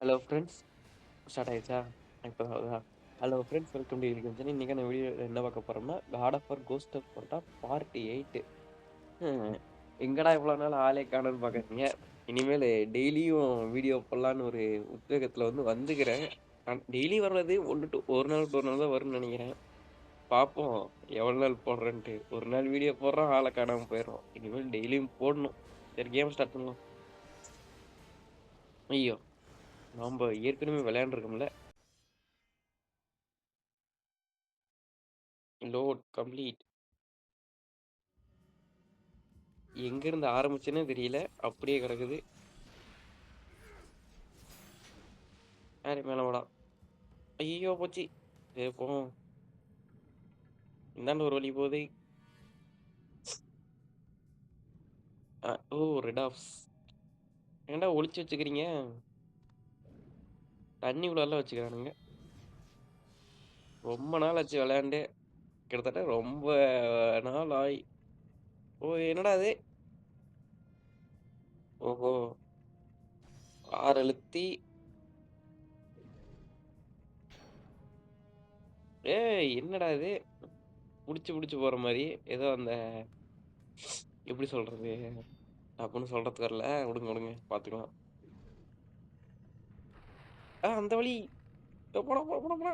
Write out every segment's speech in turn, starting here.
Hello friends. Start ஆயிடுச்சா? இப்போ hello friends, welcome to யூனிகன்சன். இன்னைக்கான வீடியோ என்ன பார்க்க போறோம்னா, God of War Ghost of Sparta part 8. எங்கடா இவ்வளோ நாள் ஆளே காணோன்னு பார்க்குறீங்க. இனிமேல் டெய்லியும் வீடியோ போடலான்னு ஒரு உத்வேகத்தில் வந்துக்கிறேன். டெய்லி வர்றது ஒரு நாள் ஒரு நாள் தான் வரும்னு நினைக்கிறேன். பார்ப்போம் எவ்வளோ நாள் போடுறேன்ட்டு. ஒரு நாள் வீடியோ போடுறோம், ஆளை காணாமல் போயிடும். இனிமேல் டெய்லியும் போடணும். சரி, கேம் ஸ்டார்ட் பண்ணலாம். ஐயோ, நம்ம ஏற்கனவே விளையாண்டுருக்கோம்ல. Load complete. எங்க இருந்து ஆரம்பிச்சேன்னே தெரியல. அப்படியே கிடக்குது. யாரு மேல வாடா. ஐயோ போச்சு. சரி போவோம். இந்தாண்ட ஒரு வழி போகுது. ஓ, ரெட் ஆஃப்ஸ். ஏன்டா ஒளிச்சு வச்சுக்கிறீங்க? தண்ணி உள்ளால வச்சுக்கிறானுங்க. ரொம்ப நாள் ஆச்சு விளையாண்டு. கிட்டத்தட்ட ரொம்ப நாள் ஆயி. ஓ, என்னடா அது? ஓஹோ, ஆறு அழுத்தி. ஏய், என்னடா இது? புடிச்சு புடிச்சு போற மாதிரி ஏதோ அந்த எப்படி சொல்றது அப்படின்னு சொல்றதுக்கு வரல. விடுங்க விடுங்க, பாத்துக்கலாம். அந்த வழி. போடா போடா போடா போடா.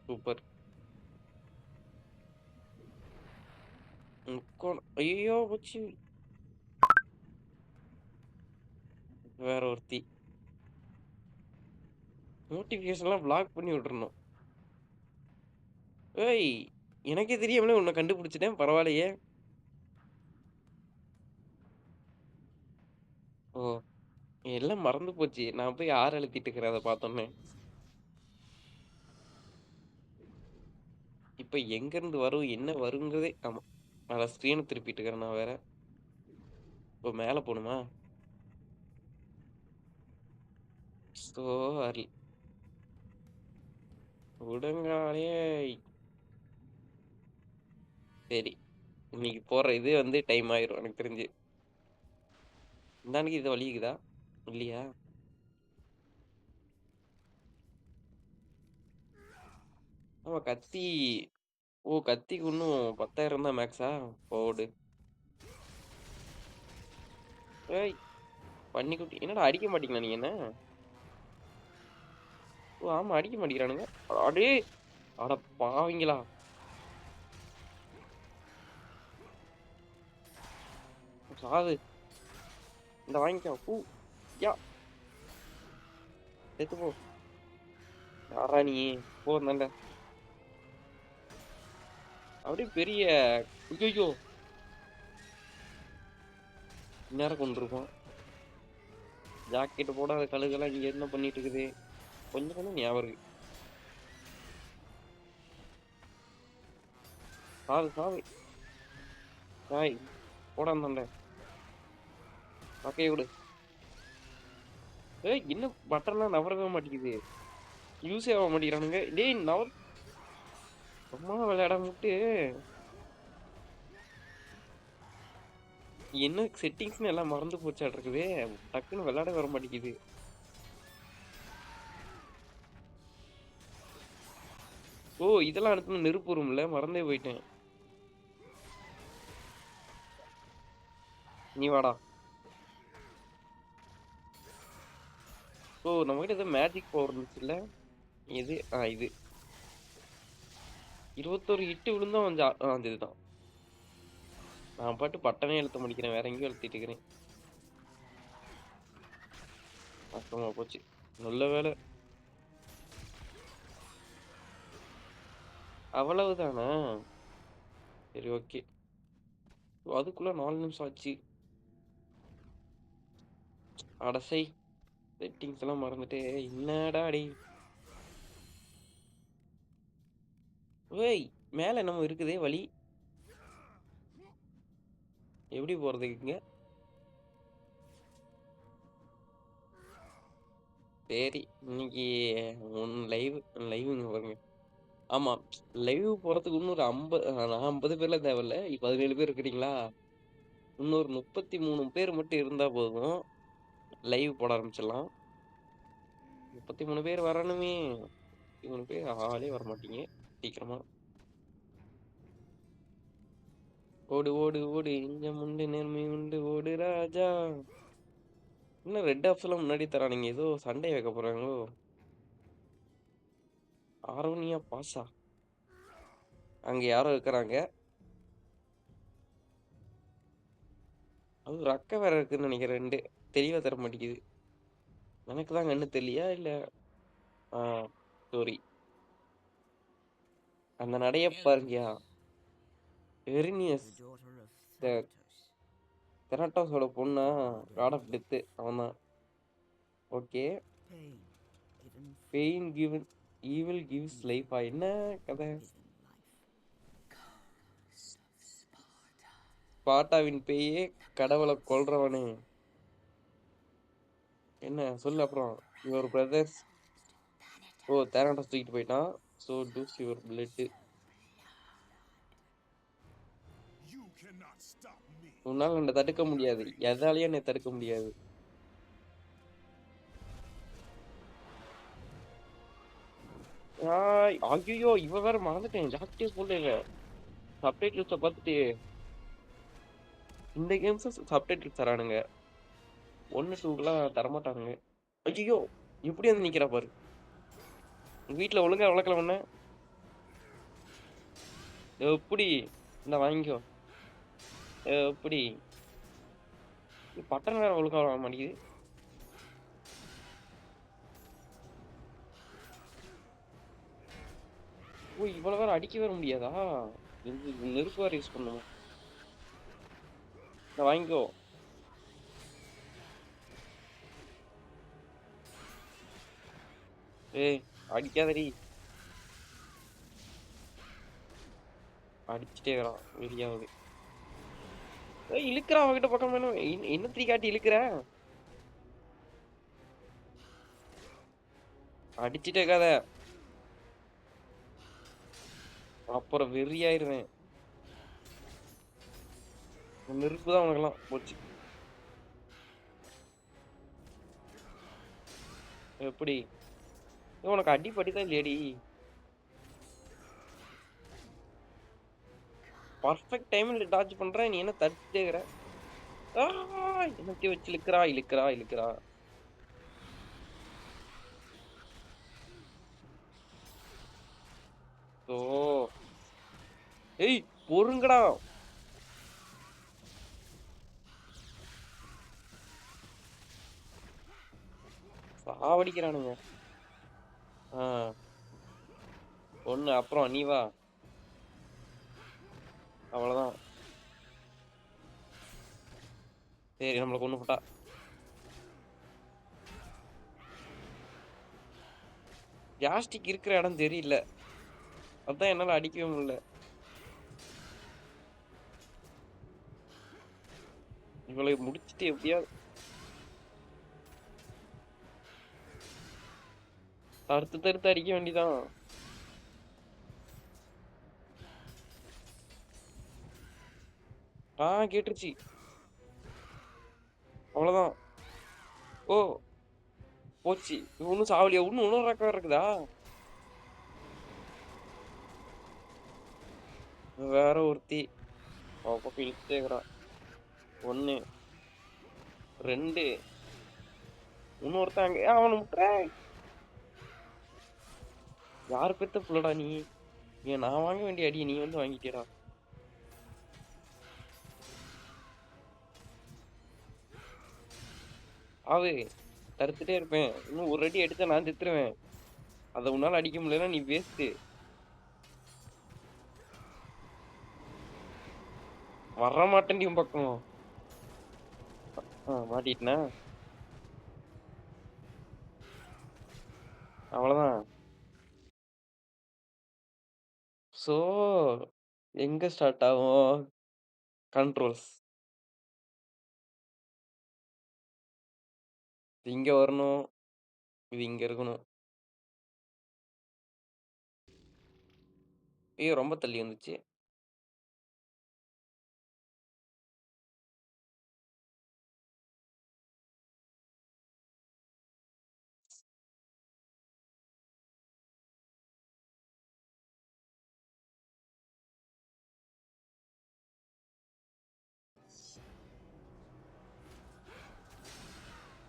சூப்பர். முக்கோணம். ஐயோ போச்சு. வேற ஒருத்தி. நோட்டிபிகேஷன்லாம் பிளாக் பண்ணி விட்டுறணும். ஏய், எனக்கே தெரியாமலே உன்னை கண்டுபிடிச்சிட்டேன். பரவாயில்லையே. ஓ, எல்லாம் மறந்து போச்சு. நான் போய் ஆறு அழுத்திட்டு இருக்கிறேன் அதை பார்த்தோன்னே. இப்ப எங்க இருந்து வரும் என்ன வருங்கிறதே. ஆமா, நான் ஸ்க்ரீனை திருப்பிட்டு இருக்கிறேன் நான் வேற. இப்போ மேல போகணுமா? So early. உடங்காலே. சரி, இன்னைக்கு போற இது டைம் ஆயிரும் எனக்கு தெரிஞ்சு. இந்த அன்னைக்கு இது வலிக்குதா இல்லையா? ஆமா, கத்தி. ஓ, கத்திக்கு இன்னும் 10,000 தான் மேக்ஸா? போடு. ஏய், பன்னிக்குட்டி என்னடா அடிக்க மாட்டீங்களா நீங்க என்ன? ஓ ஆமா, அடிக்க மாட்டேங்கிறானுங்க. அடே, அட பாவிங்களா. சாவு. இந்த வாங்கிக்கோ. யா, செத்து போ. யாரா நீ? போ நல்ல. அப்படியே பெரிய. ஐயோ, இந்நேரம் கொண்டிருக்கோம். ஜாக்கெட் போடாத கழுகெல்லாம் இங்க என்ன பண்ணிட்டு இருக்குது? கொஞ்சம் கொஞ்சம் ஞாபகம் இருக்கு. சாவு சாவு. சாய். போடாந்தாண்ட. பக்கைய விடு. ஏய், இன்னும் பட்டன்லாம் நவரவே மாட்டேங்குது. யூஸே ஆக மாட்டேங்கிறானுங்க. டேய் சும்மா விளையாட முட்டு. என்ன செட்டிங்ஸ்னு எல்லாம் மறந்து போச்சாட்டு இருக்குது. டக்குன்னு விளையாட வர மாட்டேங்குது. ஓ, இதெல்லாம் அடுத்து நெருப்பு வரும்ல, மறந்தே போயிட்டேன். நீ வாடா. ஓ, நம்ம கிட்ட ஏதோ மேஜிக் பவர் இருந்துச்சுல்ல. இது இது 21 இட்டு விழுந்தா கொஞ்சம் இதுதான். நான் பாட்டு பட்டனே எழுத்த முடிக்கிறேன், வேற எங்கேயும் எழுத்திட்டு இருக்கிறேன். கஷ்டமா போச்சு. நல்ல வேலை. அவ்வளவுதானா? சரி, ஓகே. அதுக்குள்ள 4 நிமிஷம் ஆச்சு. அடசை. செட்டிங்ஸ் எல்லாம் மறந்துட்டு என்னடா டே. ஏய், மேல என்னமோ இருக்குதே வழி. எப்படி போறதுக்குங்க? சரி, இன்னைக்கு லைவ் லைவ்ங்க பாருங்க. ஆமா, லைவ் போறதுக்கு இன்னொரு 50. நான் 50 பேர்லாம் தேவையில்ல. 17 பேர் இருக்கிறீங்களா? இன்னொரு 33 பேர் மட்டும் இருந்தா போதும். லைவ் போட ஆரம்பிச்சிடலாம். 33 பேர் வரணுமே! 33 பேர் ஆளே வரமாட்டீங்க. சீக்கிரமா. ஓடு, ஓடு, ஓடு நெஞ்சம் உண்டு நேர்மை உண்டு ஓடு ராஜா. என்ன ரெட் ஆப்ஸ்லாம் முன்னாடியே தரானுங்க. ஏதோ சண்டை வைக்க போறாங்களோ? ஆரோனியா பாஸா? அங்க யாரோ இருக்கிறாங்க. அதுவும் ரெக்க வேற இருக்குன்னு நெனைக்கிறேன் 2. தெளிவா தர மாட்டேங்குது. எனக்கு தான் கண்ணு தெரியலையா? இல்ல ஆ சாரி. அந்த நடைய பாருங்கயா. வெரினியஸ். the daughter of the Thanatos. தெனாட்டோஸோட பொண்ணா? Mother god of evil, death அவன்தான். Okay. pain given free, pain given evil gives evil லைஃபா? என்ன கதை? given life. ஸ்பார்ட்டாவின் பேயே கடவுள கொல்றவனே! என்ன சொல்லு அப்புறம். Your brothers O! தெனாட்டோஸ் தூக்கிட்டு போயிட்டான். So does your blood. You cannot stop me. உன்னால என்ன தடுக்க முடியாது. எதாலயும் என்னை தடுக்க முடியாது. ஆய்! ஐய்யய்யோ! இவ வேற மறந்துட்டேன். ஜாக்கிரதையா சொல்லல. சப்டைட்டில்ஸ பார்த்துட்டு இந்த கேம்ஸும் சப்டைட்டில்ஸ் தரானுங்க. 1, 2க்குலாம் தரமாட்டானுங்க. ஐய்யய்யோ! எப்படி வந்து நிக்கிறா பாரு. வீட்ல ஒழுங்கா வளர்க்கல உன்ன. எப்படி? இந்தா வாங்கிக்கோ. எப்படி? பட்டன் வேற ஒழுங்கா வர மாட்டேங்குது. ஓ! இவ்வளோ வேற அடிக்க வேற முடியாதா? நெருப்பு வேற யூஸ் பண்ணணுமா? இந்தா வாங்கிக்கோ. ஏய்! அடிக்காதடி. அடிச்சுட்டே இருக்கிறான். வெறியாவுது. ஏய்! இழுக்குறா அவகிட்ட பக்கம் வேணும். என்னத்தடி காட்டி இழுக்குற? அடிச்சுட்டே இருக்காத. அப்புறம் வெறியாயிருவேன். நெருப்பு தான் உனக்கெல்லாம். போச்சு. எப்படி? ஏய் உனக்கு அடி பட்டுதா இல்லையாடி? பர்ஃபெக்ட் டைம்ல டாட்ஜ் பண்றேன். நீ என்ன தடுத்துட்டே இருக்கிற? ஆ! என்னத்தையும் வச்சு இழுக்குறா, இழுக்குறா, இழுக்குறா. ஓ! ஏய்! பொறுங்கடா. சாவடிக்கிறானுங்க. ஆ. ஒண்ணு அப்புறம் நீ வா. அவ்வளோதான். சரி நம்மள கொன்னு புட்டா. ஜாஸ்டிக் இருக்கிற இடம் தெரியல. அதான் என்னால அடிக்கவே முடியல. இவளை முடிச்சுட்டு எப்படியாவது தடுத்து தடுத்து அடிக்க வேண்டியதான். ஆ கேட்டுருச்சு. அவ்வளோதான். ஓ! போச்சு. இன்னும் சாவலியா? இன்னொரு ரக்கம் இருக்குதா? வேற ஒருத்தி. அவ பக்கம் இழுத்துட்டே இருக்கிறா. 1, 2 இன்னொருத்தன் அங்க. அவன விட்றேன். யார் பெத்த புள்ளடா நீ? ஏன் நான் வாங்க வேண்டிய அடிய நீ வந்து வாங்கிட்டியேடா. ஆவு தடுத்துட்டே இருப்பேன். இன்னும் ஒரு அடி அடிச்சா நான் செத்துருவேன். அத உன்னால அடிக்க முடியலன்னா நீ வேஸ்ட்டு. வரமாட்டேன்டி உன் பக்கம். மாட்டிட்டேனா? அவ்வளோதான். ஸோ எங்க ஸ்டார்ட் ஆகும்? கண்ட்ரோல்ஸ். இங்க வரணும். இது இங்க இருக்கணும். ஐயோ! ரொம்ப தள்ளி வந்துச்சு.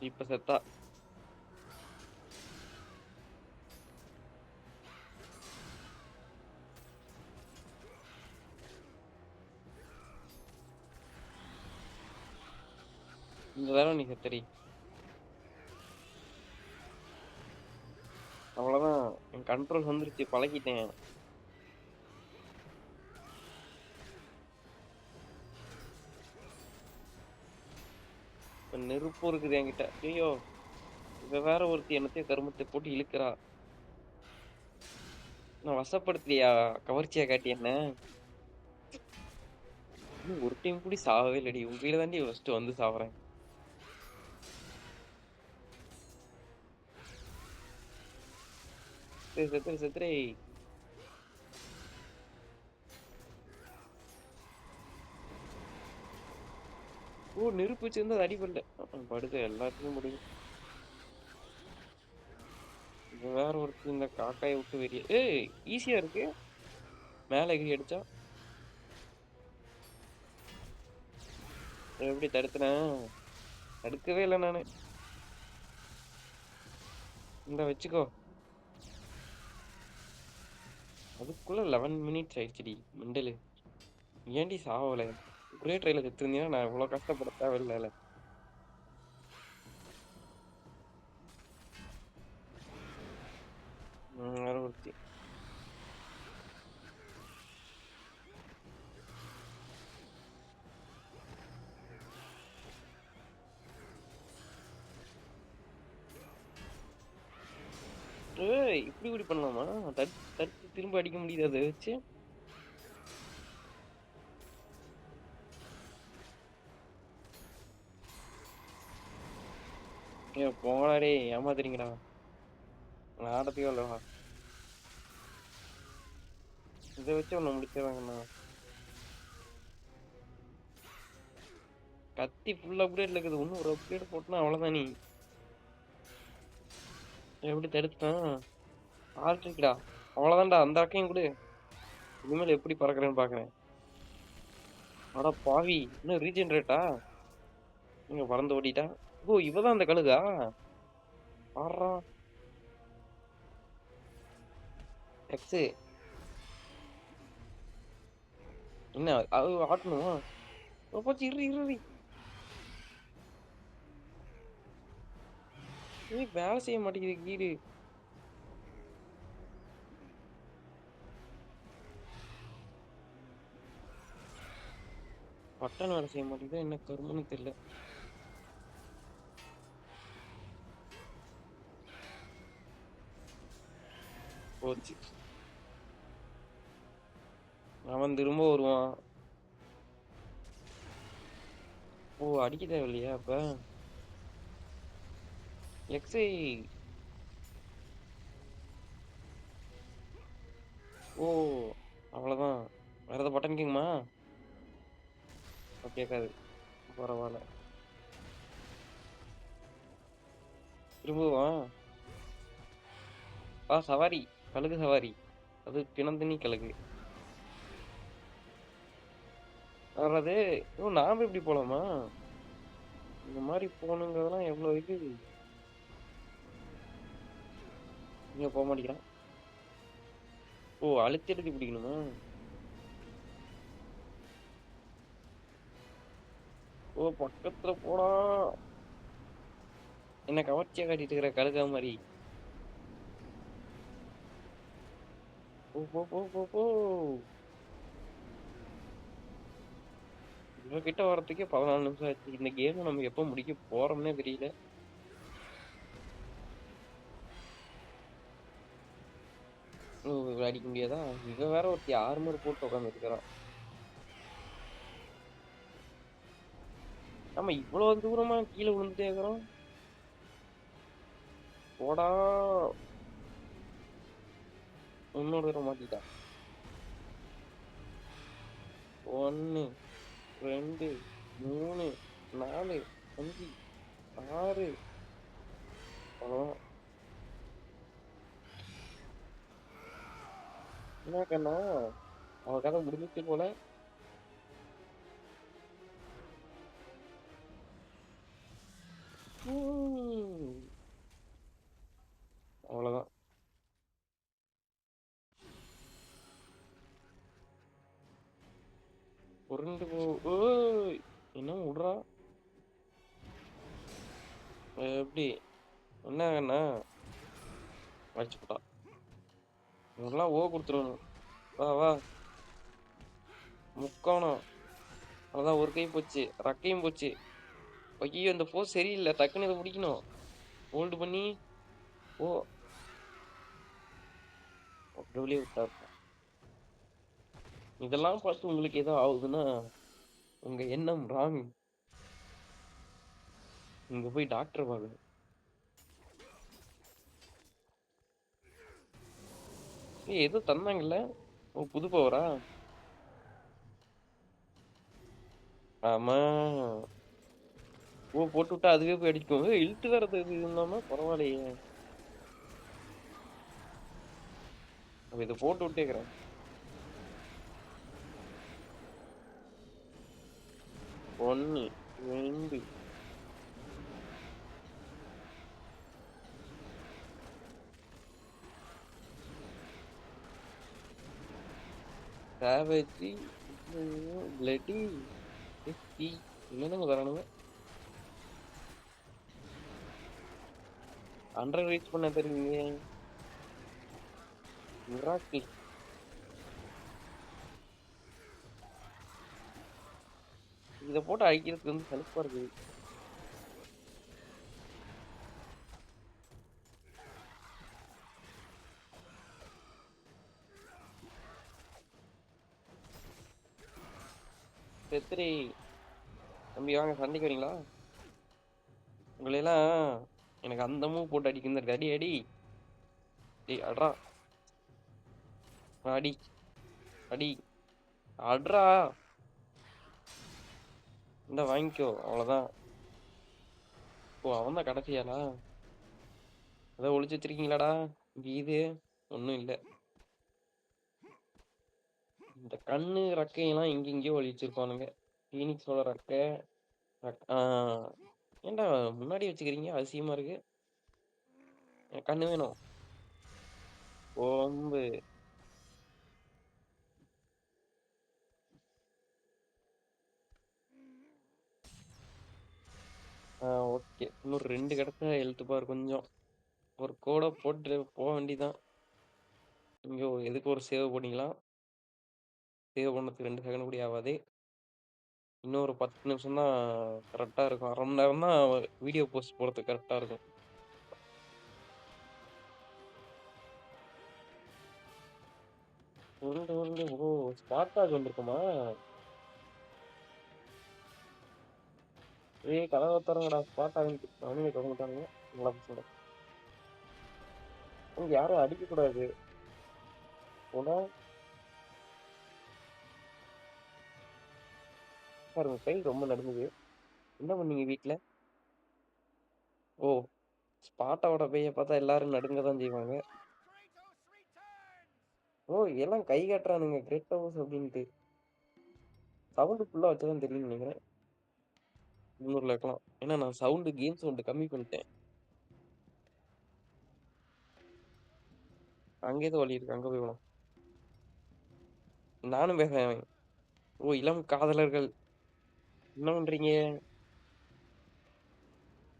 இப்ப செத்தா. இந்த தடவை நீ செத்தடி. அவ்வளவுதான். என் கண்ட்ரோல் வந்துருச்சு, பழகிட்டேன். இப்ப நெருப்பும் இருக்குது என்கிட்ட. ஐயோ, இவ வேற ஒருத்தி என்னத்தையும் கருமத்தை போட்டு இழுக்கிறா. நான் வசப்படுத்தியா, கவர்ச்சியா காட்டி என்ன? இன்னும் ஒரு டைம் கூட சாவவே இல்லடி. உங்க கையில தாண்டி ஃபர்ஸ்ட் வந்து சாவறேன். சரி, செத்துரு செத்துரு. ஓ, நெருப்பு வச்சிருந்தா அது அடிபடல. படுது, எல்லாத்துக்கும் படுது. இது வேற ஒருத்தி இந்த காக்காயை விட்டு வெளியே. ஏய், ஈஸியா இருக்கு. மேல எகிரி அடிச்சா எப்படி தடுத்துனேன்? தடுக்கவே இல்லை நானு. இந்த வச்சுக்கோ. அதுக்குள்ள 11 மினிட்ஸ் ஆயிடுச்சுடி மெண்டலு. ஏன்டி சாவல? ஒரே ட்ரைல செத்துருந்தீங்கன்னா நான் இவ்வளவு கஷ்டப்பட தேவையில்ல. வேற ஒருத்தி. ஏய், இப்படி பண்ணலாமா? தடுத்து தடுத்து திரும்ப அடிக்க முடியுது அதை வச்சு. ஏன் போங்கடா, ஏமாத்துறீங்கடா. நான் ஆடத்தையோ இல்லவா? இதை வச்சு ஒண்ணு முடிச்சிடறாங்கண்ணா. கத்தி ஃபுல் அப்கிரேட்ல இருக்குது. இன்னும் ஒரு அப்கிரேட் போட்டுனா அவ்வளவுதான். நீ எப்படி தடுத்தான்? ஆள்றீங்கடா. அவ்வளவுதான்டா, அந்த அக்கையும் கூட. இனிமேல் எப்படி பறக்குறேன்னு பாக்குறேன். அட பாவி, இன்னும் ரீஜென்ரேட்டா? இங்க பறந்து ஓடிட்டா. ஓ, இவதான் அந்த கழுகா? ஆறா எக்ஸு. என்ன அது ஆட்டணுமா? போச்சு, இரு இரு இரு. ஏய், வேலை செய்ய மாட்டேங்குது கீடு. பட்டன் வேலை செய்ய மாட்டேங்குது, என்ன கருமன்னு தெரியல. போச்சு. அவன் திரும்ப வருவான். ஓ, அடிக்க தேவையில்லையா அப்ப? எக்ஸை. ஓ, அவ்வளவுதான். வேற ஏதாவது பட்டன் கேக்குமா? கேட்காது. பரவாயில்ல. திரும்புவான். சவாரி. கழுகு சவாரி. அது பிணந்தினி கழுகு. வர்றது. ஓ, நாம இப்படி போலாமா? இந்த மாதிரி போகணுங்கிறதெல்லாம் எவ்வளவு இது. இங்க போக மாட்டேங்கிறான். ஓ, அழுத்தி அழுத்தி பிடிக்கணுமா? ஓ, பக்கத்துல போடா. என்ன கவர்ச்சியா காட்டிட்டு இருக்கிற கழுகா மாதிரி. போ போ போ போ போ. இவகிட்ட வர்றதுக்கே 14 நிமிஷம் ஆச்சு. இந்த கேம் நம்ம எப்ப முடிக்க போறோம்னே தெரியல. அடிக்க முடியாதா? இவ வேற ஒருத்தி ஆர்மர் போட்டு உட்காந்து இருக்கிறான். நம்ம இவ்வளவு தூரமா கீழே விழுந்துட்டே இருக்கிறோம். போடா. இன்னொரு தூரம் மாட்டிட்டா. 1 2 3 4 5 6. அவ்வளவுதான். என்ன கண்ணா, அவ கதை முடிஞ்சிச்சு போல. அவ்வளோதான். உருண்டு போ. ஓய்! என்ன விட்றா? எப்படி? என்ன அண்ணா? அடிச்சு போட்டா. இவங்கெல்லாம் குடுத்துருவானுங்க. வா, வா. முக்கோணம். அவ்வளோதான் ஒரு கை போச்சு. ரெக்கையும் போச்சு. ஐயய்யோ! இந்த போஸ் சரியில்ல. டக்குன்னு இத முடிக்கணும். ஹோல்டு பண்ணி ஓ! அப்படியே விட்டாரு. இதெல்லாம் பார்த்து உங்களுக்கு ஏதோ ஆகுதுன்னா, உங்க எண்ணம் ராங். இங்க போய் டாக்டர் பாருங்க. ஏய் ஏதோ தந்தாங்கல்ல? ஓ புது பவரா? ஆமா. ஓ போட்டு விட்டா அதுவே போய் அடிக்கும். ஏய் இழுத்து வேற இது இல்லாம பரவாயில்லையே. அப்ப இத போட்டு விட்டேக்கிறேன். 1, 2 சாவேஜ் பிளட்டி டி என்னென்னங்க தரானுங்க? 100 ரீச் பண்ண தெரியுங்க. மிராக்கிள். இத போட்டு அழிக்கிறதுக்கு வந்து சலுப்பா இருக்குது. செத்துரி தம்பி வாங்க சண்டைக்கு வரீங்களா? உங்களையெல்லாம் எனக்கு அந்த மூவ் போட்டு அடிக்கும் இருக்கு. அடி அடி. டேய் அட்றா. அடி அடி அட்றா. இந்த வாங்கிக்கோ அவ்வளவுதான். ஓ அவன் தான் கடைசியாளா? ஏதோ ஒளிச்சு வச்சிருக்கீங்களாடா? இங்க இது ஒண்ணும் இல்ல. இந்த கண்ணு ரெக்கையெல்லாம் எங்கெங்கயோ ஒளிச்சிருப்பானுங்க. பீனிக்ஸோட ரெக்கை ஏன்டா முன்னாடி வச்சுக்கிறீங்க அதிசயமா இருக்கு. எனக்கு கண்ணு வேணும். ஓம்பு. ஓகே இன்னொரு 2 கிடைச்சா ஹெல்த் பார் கொஞ்சம் ஒரு கோடை போட்டு போக வேண்டியதான். இங்க எதுக்கு ஒரு சேவ் பண்ணிக்கலாம். சேவ் பண்ணதுக்கு 2 செகண்ட் கூட ஆகாது. இன்னொரு 10 நிமிஷம் தான் கரெக்டா இருக்கும். 1/2 மணி நேரம் தான் வீடியோ போஸ்ட் போடுறதுக்கு கரெக்டா இருக்கும். உருண்டு உருண்டு ஓ ஸ்பாட்டாக் வந்திருக்குமா? ஏய் கதவை திறங்கடா ஸ்பாட்டாக் அவனுங்க திறந்துட்டாங்க. நல்லா பசங்க. இங்க யாரும் அடிக்க கூடாது. போனா சார் உங்க கை ரொம்ப நடுங்குது. என்ன பண்ணீங்க வீட்ல? ஓ ஸ்பாட்டாவோட கையை பார்த்தா எல்லாரும் நடுங்க தான் செய்வாங்க. ஓ எல்லாம் கை காட்டுறானுங்க கிரேட் ஹவுஸ் அப்படின்ட்டு. சவுண்டு ஃபுல்லா வச்சதான் தெரியும்னு நினைக்கிறேன். 300 வைக்கலாம். ஏன்னா நான் சவுண்டு கேம் சவுண்டு கம்மி பண்ணிட்டேன். அங்கே ஏதோ வழி இருக்கு. அங்க போய் வேணும். நானும் பேசுறேன். ஓ இளம் காதலர்கள் என்ன பண்றீங்க?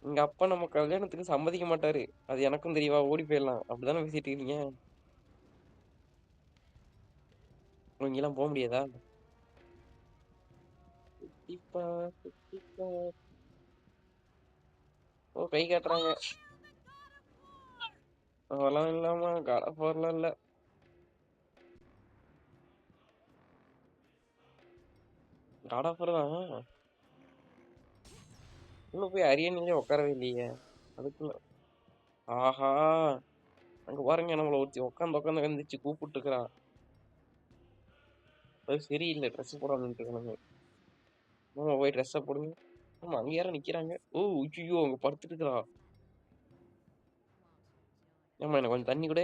எங்க அப்பா நம்ம கல்யாணத்துக்கு சம்மதிக்க மாட்டாரு. அது எனக்கும் தெரியவா ஓடி போயிடலாம். அப்படிதானே பேசிட்டு இருக்கீங்க? இங்கெல்லாம் போக முடியாதா? சுத்திப்பா சுத்திப்பா. ஓ கை காட்டுறாங்க. அதெல்லாம் இல்லாம காட் ஆஃப் வார்லாம் இல்ல. காட் ஆஃப் வார் தான். இன்னும் போய் அரியணையிலே உட்காரவே இல்லையே. அதுக்குள்ள ஆஹா அங்க பாருங்க நம்மள ஒருத்தி உட்காந்து உட்காந்து வந்துச்சு கூப்பிட்டு இருக்கிறா. அது சரியில்லை ட்ரெஸ் போடாம இருக்கானுங்க. ஆமா போய் ட்ரெஸ்ஸை போடுங்க. ஆமா அங்க யாரும் நிக்கிறாங்க. ஓ ஐயோ அங்க படுத்துட்டு இருக்கிறா. ஏமா எனக்கு கொஞ்சம் தண்ணி கூட.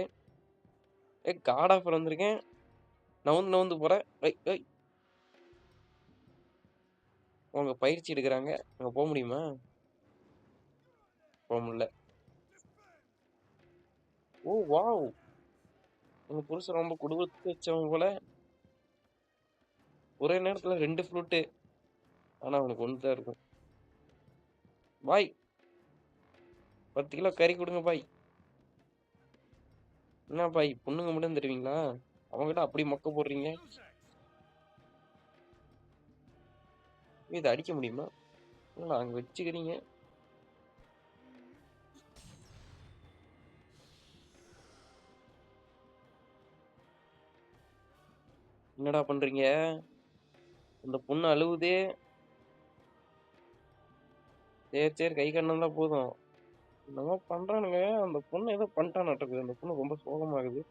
ஏ காட் ஆஃப் வந்திருக்கேன். நவுந்து நவுந்து போறேன். ஐய் ஐய் அவங்க பயிற்சி எடுக்கிறாங்க. அங்க போக முடியுமா? போக முடியல. ஓ வாவ்! உங்க புருஷன் ரொம்ப குடுத்து வச்சவன் போல. ஒரே நேரத்துல 2 ஃப்ரூட்டு. ஆனா அவனுக்கு 1 தான் இருக்கும். பாய் 10 கிலோ கறி குடுங்க பாய். என்ன பாய் பொண்ணுங்க மட்டும் தருவீங்களா? அவன்கிட்ட அப்படி மொக்க போடுறீங்க. இத அடிக்க முடியுமா? என்னடா அங்க வச்சுக்கிறீங்க. என்னடா பண்றீங்க? அந்த பொண்ணு அழுவுதே. சரி கை கண்ணம் தான் போதும். என்னமோ பண்றானுங்க. அந்த பொண்ணு ஏதோ பண்ணிட்டானாட்டுருக்கு. அந்த பொண்ணு ரொம்ப சோகமாகுது.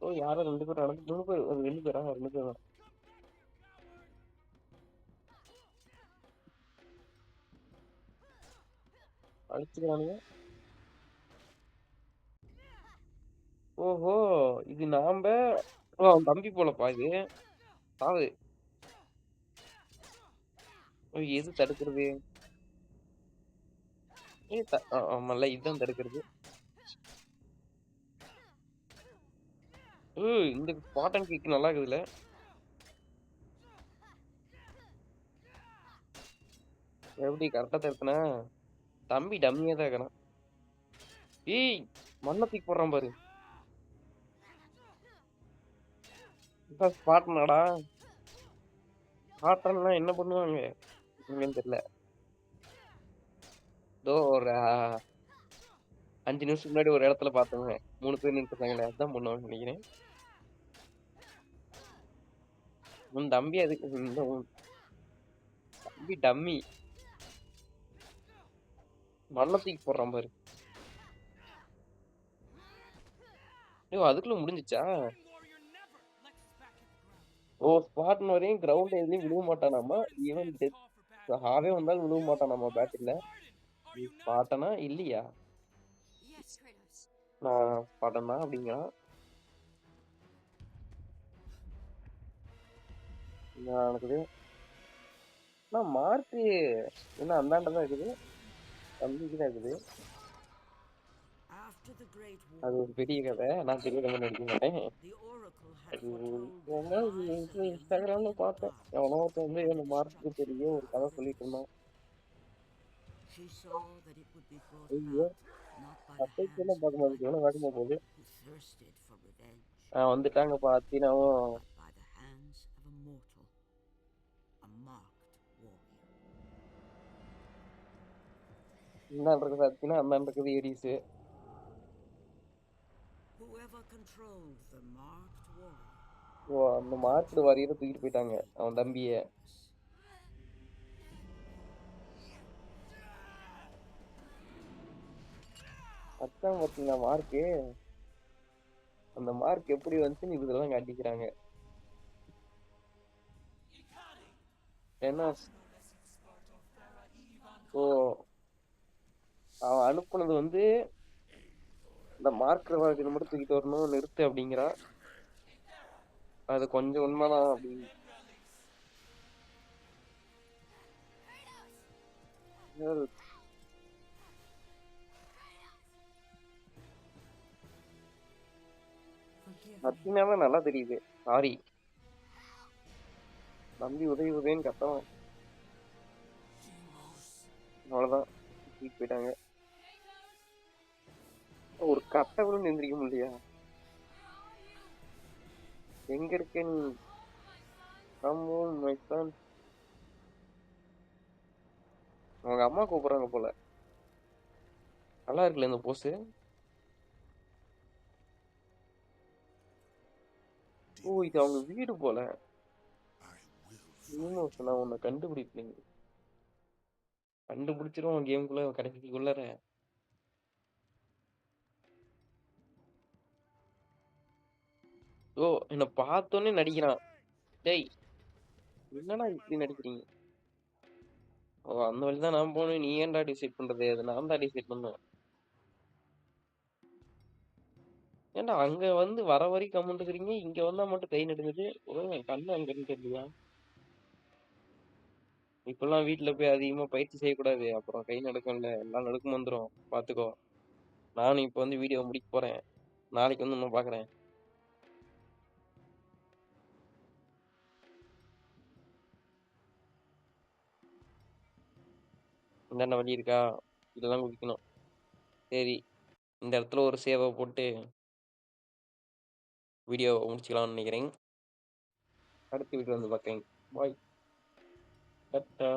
ஓ யாரோ 2 பேர் நடந்து 3 பேர் 2 பேரா? 2 பேர் தான். அடிச்சுக்கிறானுங்க. ஓஹோ! இது நாம்ப ஓ அவன் தம்பி போலப்பா இது. சாவு. எது தடுக்கிறது? ஆமால்ல இதுதான் தடுக்கிறது. இந்த ஸ்பாட்டன் கிக் நல்லா இருக்குதுல்ல. எப்படி கரெக்டா தடுத்தனா? தம்பி டம்மியா தான் இருக்கான். ஏய்! மண்ண தூக்கி போடுறான் பாரு. இதான் ஸ்பாட்டனாடா? ஸ்பாட்டன்லாம் என்ன பண்ணுவாங்க? என்னன்னு தெரியல. ஏதோ ஒரு 5 நிமிஷத்துக்கு முன்னாடி ஒரு இடத்துல பார்த்தோங்க. 3 பேர் நின்னுட்டுருந்தாங்களே அதான் பண்ணுவாங்கன்னு நெனைக்கிறேன். உன் தம்பி அதுக்கு இந்த உன் தம்பி டம்மி. மண்ண தூக்கி போடுறான் பாரு. அதுக்குள்ள முடிஞ்சுச்சா? ஓ ஸ்பாட்டன் வரையும் கிரவுண்ட் எதுலயும் விழுவ மாட்டானாமா. ஈவன் டெத் ஹாவே வந்தாலும் விழுவ மாட்டானாமா பேட்டில்ல. நீ ஸ்பாட்டனா? இல்லையா? Yes, Kratos. நான் ஸ்பாட்டன் தான் அப்படிங்கிறான். என்ன நடக்குது? ஆனா மார்க்கு என்ன அந்தாண்ட தான் இருக்குது. தம்பிக்கு தான் இருக்குது. After the Great அது War, ஒரு பெரிய கதை. நான் பெரிய கதை நடிக்க மாட்டேன். the Oracle had அது foretold ஏன்னா the rise of the இன்ஸ்டாகிராம்ல Olympian பார்த்தேன். gods எவனோ ஒருத்தன் வந்து and அந்த the மார்க்கு பெரிய destruction ஒரு of கதை சொல்லிட்டு Athens. இருந்தான். She saw that it would be brought ஐயோ! about not by the சப்டைட்டில்லாம் hands of பார்க்கும்போது எவ்வளோ tyrants வேகமா போகுது. who thirsted for revenge, வந்துட்டாங்கப்பா அத்தினாவும். but by the hands of a mortal, a marked warrior. இந்தாண்ட இருக்குது அத்தினா, அந்தாண்ட இருக்குது ஏடிஸு. Whoever controlled the marked warrior ஓ அந்த மார்க்கெட் வாரியரை தூக்கிட்டு போயிட்டாங்க அவன் தம்பிய. அதான் பார்த்தீங்களா மார்க்கு. அந்த மார்க் எப்படி வந்துச்சுன்னு இதுலதான் காட்டிக்கிறாங்க. ஏன்னா ஓ அவன் அனுப்புனது வந்து இந்த மார்க்கர் வாழ்க்கை மட்டும் தூக்கிட்டு வரணும் நிறுத்து அப்படிங்கிறான். அது கொஞ்சம் உண்மைதான் அப்படின்னு. அத்தினாவே நல்லா தெரியுது. சாரி தம்பி உதவி உதவின்னு கத்தவன். அவ்வளவுதான் தூக்கிட்டு போயிட்டாங்க. ஒரு கட்டை கூட நிந்திரிக்க முடியா? எங்க இருக்க நீ? My son. அவங்க அம்மா கூப்பிடுறாங்க போல. நல்லா இருக்குல்ல இந்த போஸ். ஓ இது அவங்க வீடு போல. நான் உன்னை கண்டுபிடிப்பேன். கண்டுபிடிச்சிரும் கேமுக்குள்ள கடைசிக்குள்ளார. ஓ என்ன பார்த்தோன்னே நடிக்கிறான். டேய் என்னடா இப்படி நடிக்கிறீங்க? ஓ அந்த வழிதான் நான் போனேன். நீ ஏன்டா டிசைட் பண்றது? அது நான் தான் டிசைட் பண்ணேன். ஏன்டா அங்க வந்து வர வரைக்கும் கம்முன்ட்டுக்கிறீங்க, இங்க வந்தா மட்டும் கை நடுங்குது. ஓ என் கண்ணு அங்க இருந்து தெரியலையா? இப்பல்லாம் வீட்ல போய் அதிகமா பயிற்சி செய்யக்கூடாது. அப்புறம் கை நடுக்கம்ல, எல்லாம் நடுக்கம் வந்துரும். பாத்துக்கோ. நானும் இப்ப வந்து வீடியோ முடிக்க போறேன். நாளைக்கு வந்து உன்ன பாக்குறேன். இந்தாண்ட வழி இருக்கா? இதுல தான் குதிக்கணும். சரி. இந்த இடத்துல ஒரு சேவ போட்டு வீடியோவ முடிச்சுக்கலாம்னு நெனைக்கிறேன். அடுத்த வீடியோல வந்து பாக்குறேன். பாய். டாட்டா.